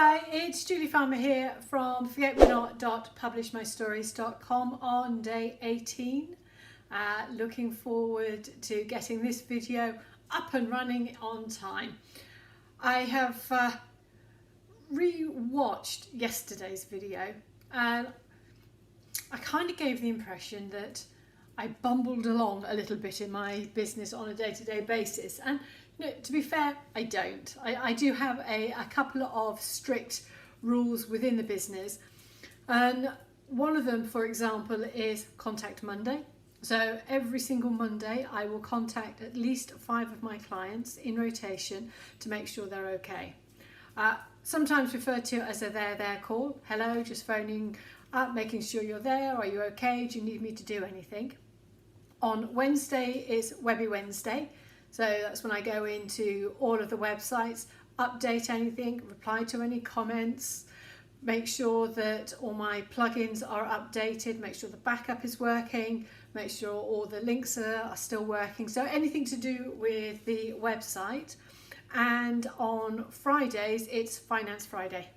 Hi, it's Julie Farmer here from forgetmenot.publishmystories.com on day 18. Looking forward to getting this video up and running on time. I have re-watched yesterday's video and I kind of gave the impression that I bumbled along a little bit in my business on a day-to-day basis, and to be fair, I don't. I do have a couple of strict rules within the business, and one of them, for example, is Contact Monday. So every single Monday I will contact at least 5 of my clients in rotation to make sure they're okay. Sometimes referred to as a there call. Hello, just phoning up, making sure you're there. Are you okay? Do you need me to do anything? On Wednesday is Webbie Wednesday. So that's when I go into all of the websites, update anything, reply to any comments, make sure that all my plugins are updated, make sure the backup is working, make sure all the links are still working. So anything to do with the website. And on Fridays, it's Finance Friday.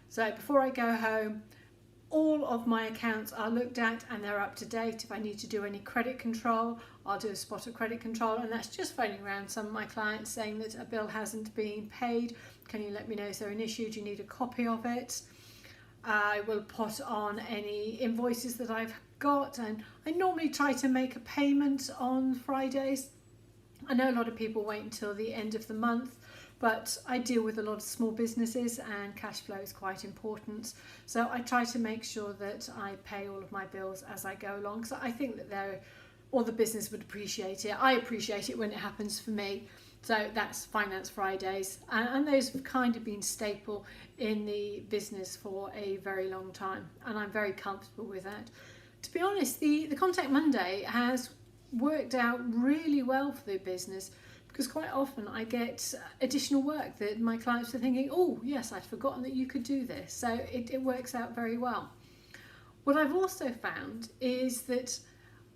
So before I go home, all of my accounts are looked at and they're up to date. If I need to do any credit control, I'll do a spot of credit control, and that's just phoning around some of my clients saying that a bill hasn't been paid. Can you let me know, is there an issue? Do you need a copy of it? I will put on any invoices that I've got, and I normally try to make a payment on Fridays. I know a lot of people wait until the end of the month, but I deal with a lot of small businesses and cash flow is quite important. So I try to make sure that I pay all of my bills as I go along. So I think that all the business would appreciate it. I appreciate it when it happens for me. So that's Finance Fridays. And those have kind of been staple in the business for a very long time. And I'm very comfortable with that. To be honest, the Contact Monday has worked out really well for the business, because quite often I get additional work that my clients are thinking, oh yes, I'd forgotten that you could do this. So it works out very well. What I've also found is that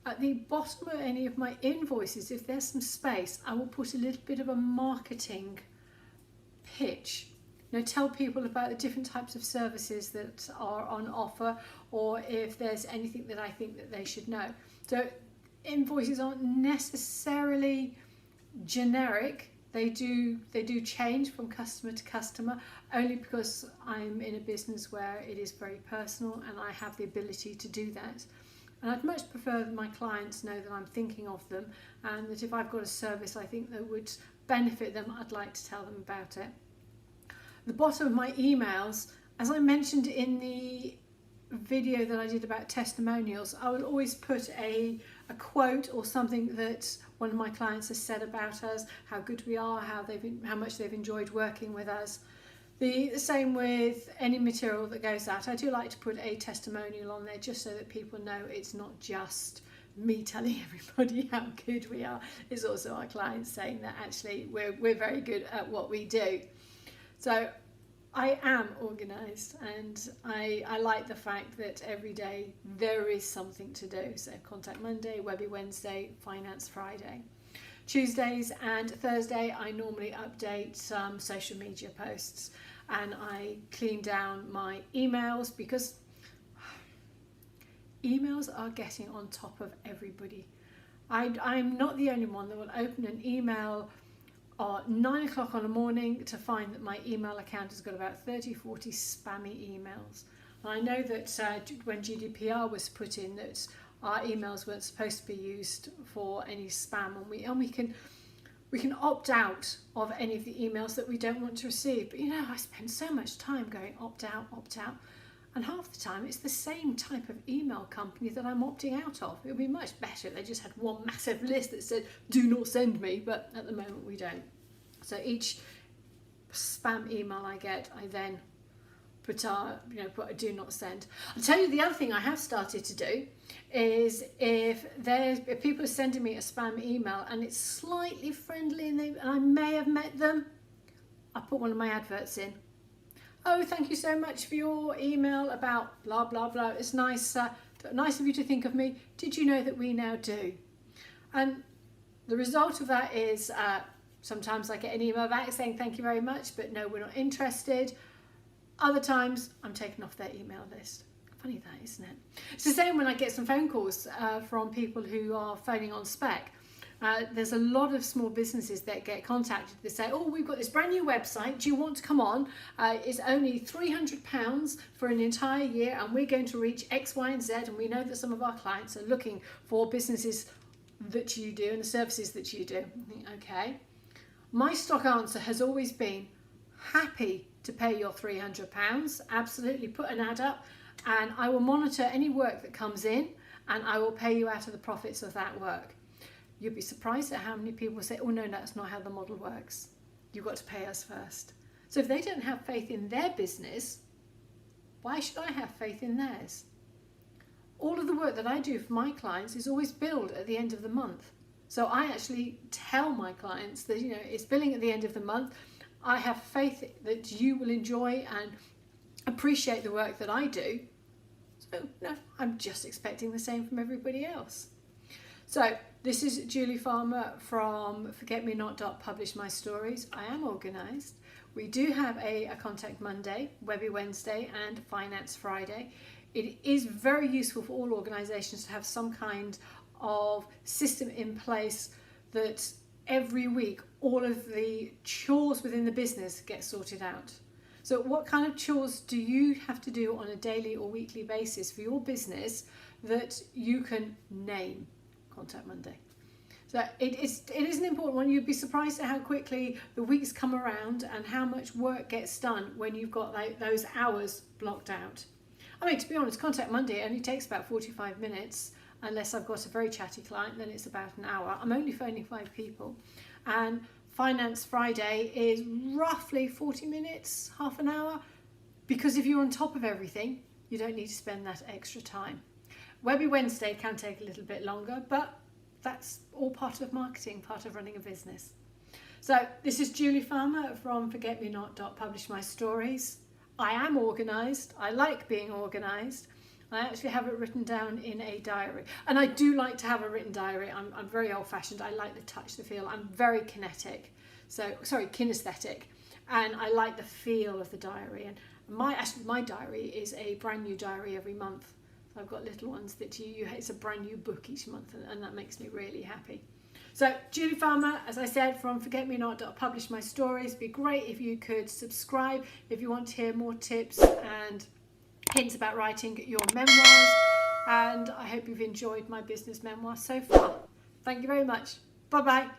at the bottom of any of my invoices, if there's some space, I will put a little bit of a marketing pitch. Tell people about the different types of services that are on offer, or if there's anything that I think that they should know. So invoices aren't necessarily generic. They do change from customer to customer, only because I'm in a business where it is very personal and I have the ability to do that. And I'd much prefer that my clients know that I'm thinking of them, and that if I've got a service I think that would benefit them, I'd like to tell them about it. The bottom of my emails, as I mentioned in the video that I did about testimonials, I will always put a quote or something that one of my clients has said about us, how good we are, how much they've enjoyed working with us. The same with any material that goes out. I do like to put a testimonial on there just so that people know it's not just me telling everybody how good we are. It's also our clients saying that actually we're very good at what we do. So I am organised, and I like the fact that every day there is something to do. So Contact Monday, Webbie Wednesday, Finance Friday. Tuesdays and Thursday I normally update some social media posts, and I clean down my emails, because emails are getting on top of everybody. I'm not the only one that will open an email at 9 o'clock on a morning to find that my email account has got about 30-40 spammy emails. And I know that when GDPR was put in, that our emails weren't supposed to be used for any spam, and we can opt out of any of the emails that we don't want to receive. But I spend so much time going opt out, and half the time it's the same type of email company that I'm opting out of. It would be much better if they just had one massive list that said do not send me, but at the moment we don't. So each spam email I get, I then put a do not send. I'll tell you the other thing I have started to do is if people are sending me a spam email and it's slightly friendly and I may have met them, I put one of my adverts in. Oh, thank you so much for your email about blah blah blah. It's nice of you to think of me. Did you know that we now do? And the result of that is sometimes I get an email back saying thank you very much, but no, we're not interested. Other times I'm taken off their email list. Funny that, isn't it? It's the same when I get some phone calls from people who are phoning on spec. There's a lot of small businesses that get contacted. They say, oh, we've got this brand new website. Do you want to come on? It's only £300 for an entire year, and we're going to reach X, Y, and Z. And we know that some of our clients are looking for businesses that you do and the services that you do. I think, okay. My stock answer has always been happy to pay your £300. Absolutely, put an ad up, and I will monitor any work that comes in, and I will pay you out of the profits of that work. You'd be surprised at how many people say, oh no, that's not how the model works. You've got to pay us first. So if they don't have faith in their business, why should I have faith in theirs? All of the work that I do for my clients is always billed at the end of the month. So I actually tell my clients that, it's billing at the end of the month. I have faith that you will enjoy and appreciate the work that I do. So no, I'm just expecting the same from everybody else. So this is Julie Farmer from forgetmenot.publish my stories. I am organised. We do have a Contact Monday, Webbie Wednesday and Finance Friday. It is very useful for all organisations to have some kind of system in place that every week all of the chores within the business get sorted out. So what kind of chores do you have to do on a daily or weekly basis for your business that you can name? Contact Monday. So it is an important one. You'd be surprised at how quickly the weeks come around and how much work gets done when you've got those hours blocked out. I mean, to be honest, Contact Monday only takes about 45 minutes, unless I've got a very chatty client, then it's about an hour. I'm only phoning 5 people. And Finance Friday is roughly 40 minutes, half an hour, because if you're on top of everything, you don't need to spend that extra time. Webbie Wednesday can take a little bit longer, but that's all part of marketing, part of running a business. So this is Julie Farmer from forgetmenot.publish my stories. I am organised. I like being organised. I actually have it written down in a diary. And I do like to have a written diary. I'm very old-fashioned. I like the touch, the feel. I'm very kinesthetic. And I like the feel of the diary. And my diary is a brand new diary every month. I've got little ones that it's a brand new book each month, and that makes me really happy. So Julie Farmer, as I said, from forgetmenot.publish my stories. It'd be great if you could subscribe if you want to hear more tips and hints about writing your memoirs. And I hope you've enjoyed my business memoir so far. Thank you very much. Bye-bye.